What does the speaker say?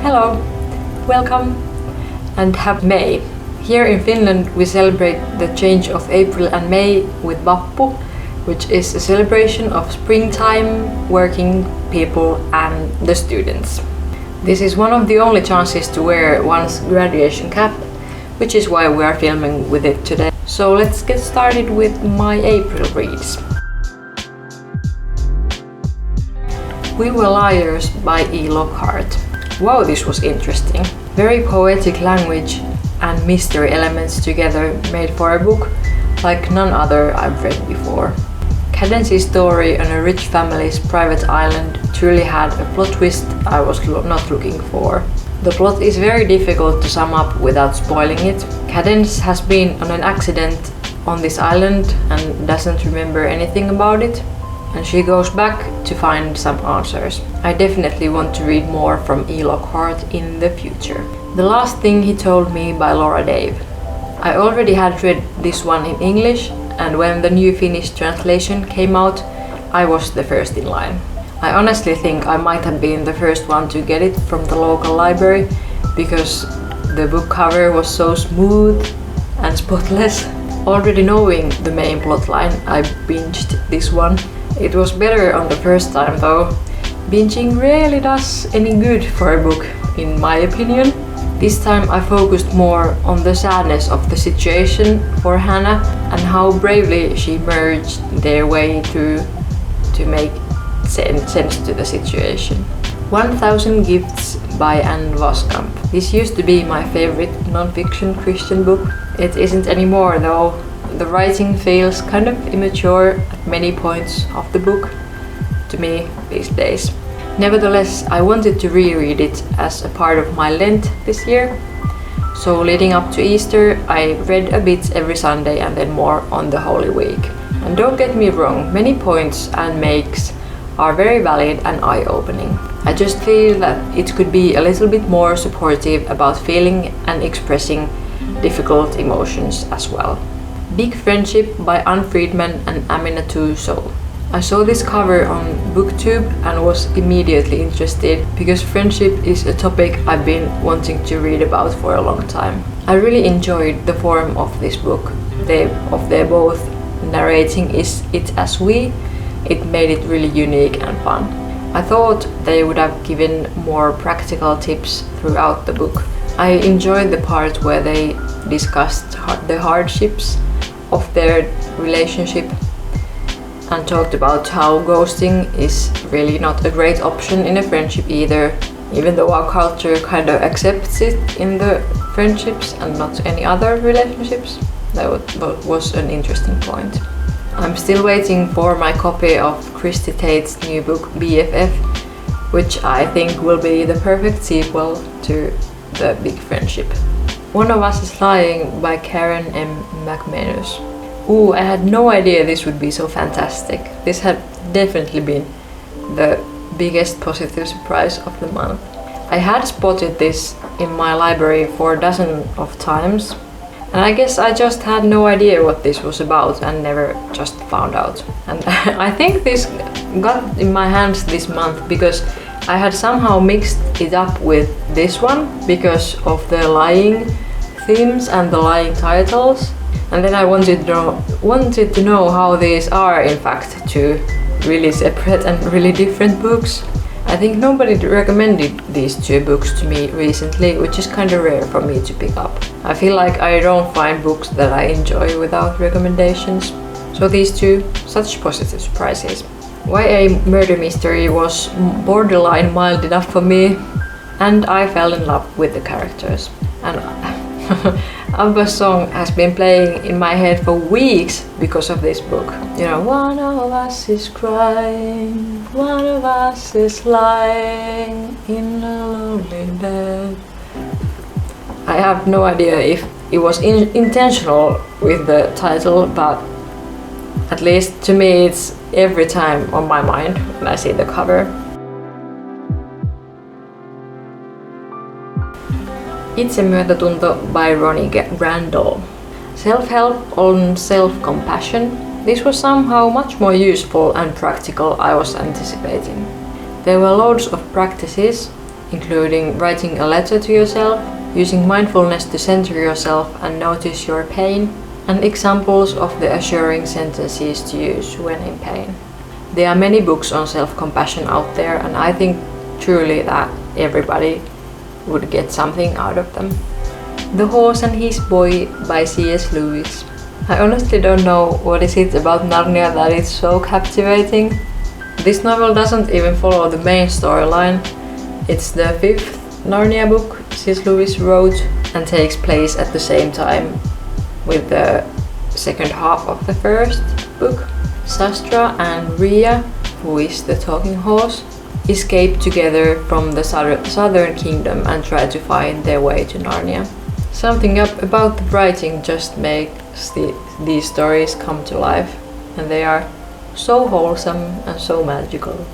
Hello, welcome and happy May. Here in Finland we celebrate the change of April and May with Vappu, which is a celebration of springtime, working people and the students. This is one of the only chances to wear one's graduation cap, which is why we are filming with it today. So let's get started with my April reads. We Were Liars by Lockhart. Wow, this was interesting. Very poetic language and mystery elements together made for a book like none other I've read before. Cadence's story on a rich family's private island truly had a plot twist I was not looking for. The plot is very difficult to sum up without spoiling it. Cadence has been on an accident on this island and doesn't remember anything about it, and she goes back to find some answers. I definitely want to read more from Lockhart in the future. The Last Thing He Told Me by Laura Dave. I already had read this one in English, and when the new Finnish translation came out, I was the first in line. I honestly think I might have been the first one to get it from the local library because the book cover was so smooth and spotless. Already knowing the main plotline, I binged this one. It was better on the first time though. Binging rarely does any good for a book, in my opinion. This time I focused more on the sadness of the situation for Hannah and how bravely she merged their way through to make sense to the situation. 1000 Gifts by Voskamp. This used to be my favorite non-fiction Christian book. It isn't anymore though. The writing feels kind of immature at many points of the book to me these days. Nevertheless, I wanted to reread it as a part of my Lent this year. So leading up to Easter, I read a bit every Sunday and then more on the Holy Week. And don't get me wrong, many points and makes are very valid and eye-opening. I just feel that it could be a little bit more supportive about feeling and expressing difficult emotions as well. Big Friendship by Friedman and Aminatou. I saw this cover on BookTube and was immediately interested because friendship is a topic I've been wanting to read about for a long time. I really enjoyed the form of this book. They both narrating it as we. It made it really unique and fun. I thought they would have given more practical tips throughout the book. I enjoyed the part where they discussed the hardships of their relationship and talked about how ghosting is really not a great option in a friendship either, even though our culture kind of accepts it in the friendships and not any other relationships. That was an interesting point. I'm still waiting for my copy of Christy Tate's new book BFF, which I think will be the perfect sequel to the Big Friendship. One of Us is Lying by Karen mcmanus. Ooh, I had no idea this would be so fantastic. This had definitely been the biggest positive surprise of the month. I had spotted this in my library for a dozen of times, and I guess I just had no idea what this was about and never just found out. And I think this got in my hands this month because I had somehow mixed it up with this one because of the lying themes and the lying titles. And then I wanted to know how these are in fact two really separate and really different books. I think nobody recommended these two books to me recently, which is kind of rare for me to pick up. I feel like I don't find books that I enjoy without recommendations. So these two, such positive surprises. YA murder mystery was borderline mild enough for me, and I fell in love with the characters. And Abba's song has been playing in my head for weeks because of this book. You know, one of us is crying, one of us is lying in a lonely bed. I have no idea if it was intentional with the title, but at least to me it's every time on my mind when I see the cover. Itsemyötätunto by Ronnie, grandell. Self-help on self-compassion. This was somehow much more useful and practical I was anticipating. There were loads of practices, including writing a letter to yourself, using mindfulness to center yourself and notice your pain, and examples of the assuring sentences to use when in pain. There are many books on self-compassion out there, and I think truly that everybody would get something out of them. The Horse and His Boy by C.S. Lewis. I honestly don't know what is it about Narnia that is so captivating. This novel doesn't even follow the main storyline. It's the 5th Narnia book C.S. Lewis wrote and takes place at the same time with the second half of the first book. Sastra and Rhea, who is the talking horse, escape together from the southern kingdom and try to find their way to Narnia. Something about the writing just makes these stories come to life, and they are so wholesome and so magical.